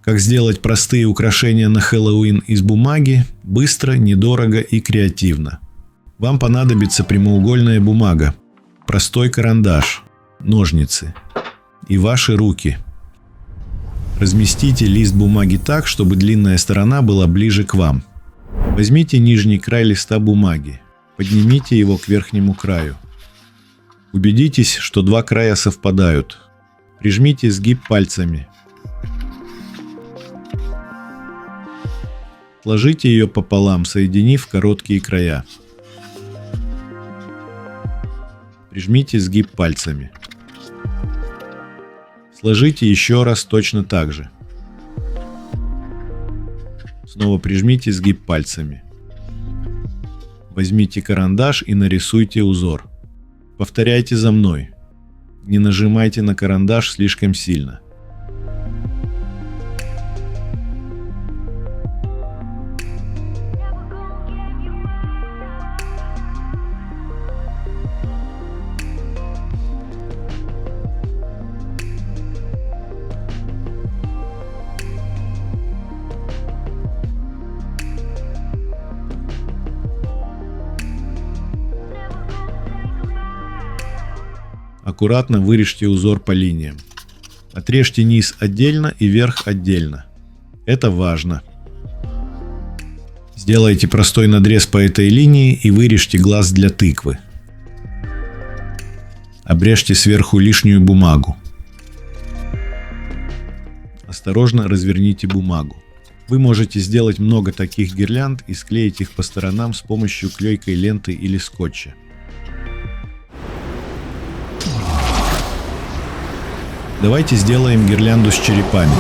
Как сделать простые украшения на Хэллоуин из бумаги быстро, недорого и креативно. Вам понадобится прямоугольная бумага, простой карандаш, ножницы и ваши руки. Разместите лист бумаги так, чтобы длинная сторона была ближе к вам. Возьмите нижний край листа бумаги, поднимите его к верхнему краю. Убедитесь, что два края совпадают. Прижмите сгиб пальцами. Сложите ее пополам, соединив короткие края. Прижмите сгиб пальцами. Сложите еще раз точно так же. Снова прижмите сгиб пальцами. Возьмите карандаш и нарисуйте узор. Повторяйте за мной. Не нажимайте на карандаш слишком сильно. Аккуратно вырежьте узор по линиям. Отрежьте низ отдельно и верх отдельно. Это важно. Сделайте простой надрез по этой линии и вырежьте глаз для тыквы. Обрежьте сверху лишнюю бумагу. Осторожно разверните бумагу. Вы можете сделать много таких гирлянд и склеить их по сторонам с помощью клейкой ленты или скотча. Давайте сделаем гирлянду с черепами.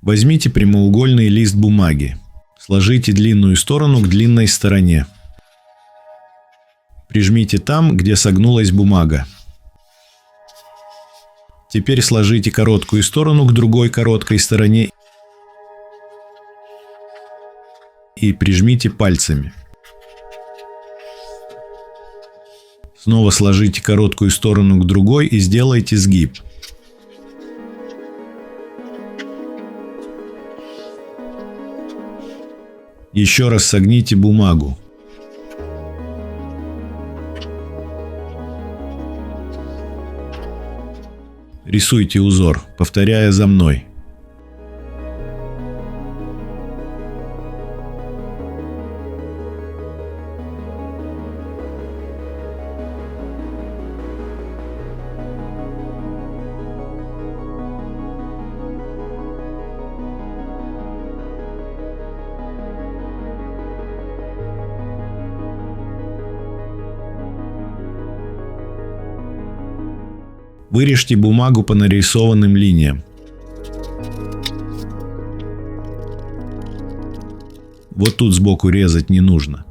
Возьмите прямоугольный лист бумаги. Сложите длинную сторону к длинной стороне. Прижмите там, где согнулась бумага. Теперь сложите короткую сторону к другой короткой стороне и прижмите пальцами. Снова сложите короткую сторону к другой и сделайте сгиб. Еще раз согните бумагу. Рисуйте узор, повторяя за мной. Вырежьте бумагу по нарисованным линиям. Вот тут сбоку резать не нужно.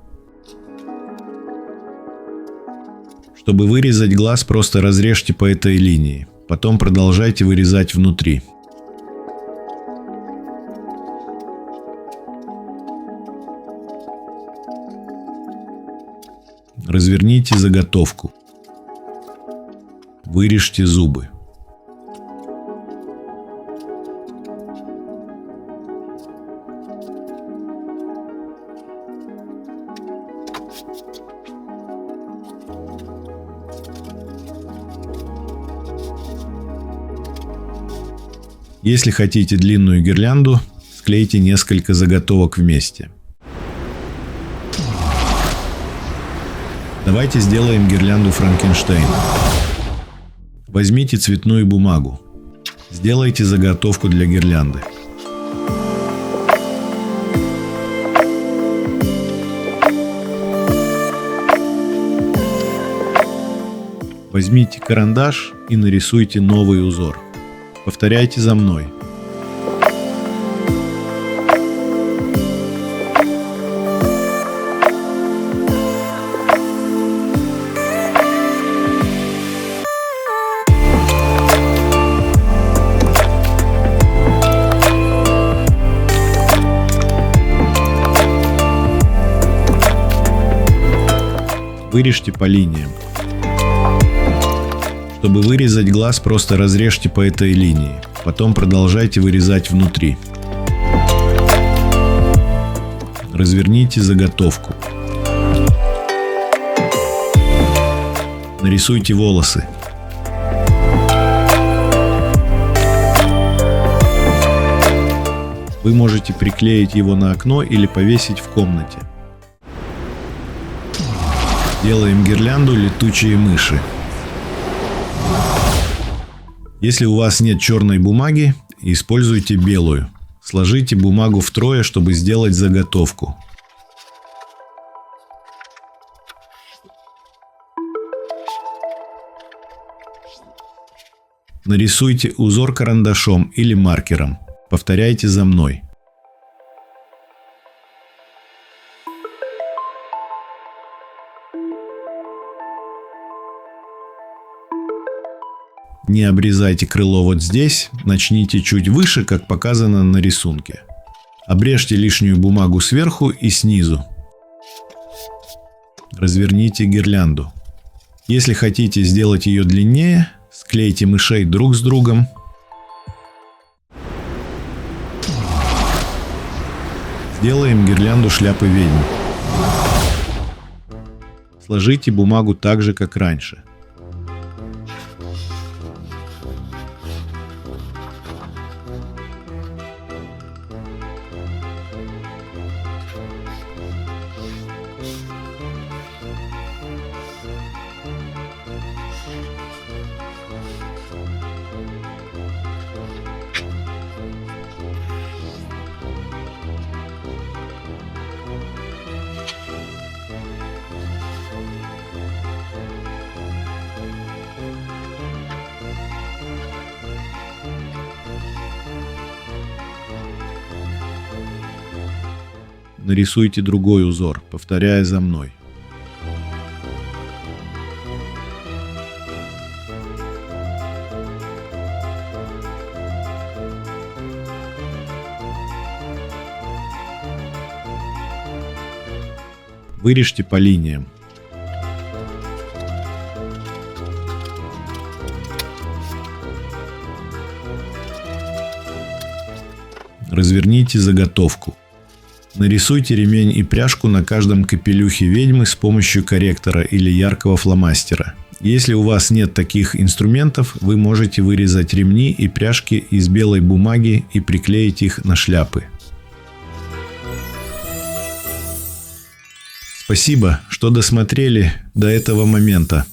Чтобы вырезать глаз, просто разрежьте по этой линии. Потом продолжайте вырезать внутри. Разверните заготовку. Вырежьте зубы. Если хотите длинную гирлянду, склейте несколько заготовок вместе. Давайте сделаем гирлянду Франкенштейна. Возьмите цветную бумагу. Сделайте заготовку для гирлянды. Возьмите карандаш и нарисуйте новый узор. Повторяйте за мной. Вырежьте по линиям. Чтобы вырезать глаз, просто разрежьте по этой линии. Потом продолжайте вырезать внутри. Разверните заготовку. Нарисуйте волосы. Вы можете приклеить его на окно или повесить в комнате. Делаем гирлянду «Летучие мыши». Если у вас нет черной бумаги, используйте белую. Сложите бумагу втрое, чтобы сделать заготовку. Нарисуйте узор карандашом или маркером. Повторяйте за мной. Не обрезайте крыло вот здесь, начните чуть выше, как показано на рисунке. Обрежьте лишнюю бумагу сверху и снизу. Разверните гирлянду. Если хотите сделать ее длиннее, склейте мышей друг с другом. Сделаем гирлянду шляпы ведьм. Сложите бумагу так же, как раньше. Нарисуйте другой узор, повторяя за мной. Вырежьте по линиям. Разверните заготовку. Нарисуйте ремень и пряжку на каждом капелюхе ведьмы с помощью корректора или яркого фломастера. Если у вас нет таких инструментов, вы можете вырезать ремни и пряжки из белой бумаги и приклеить их на шляпы. Спасибо, что досмотрели до этого момента.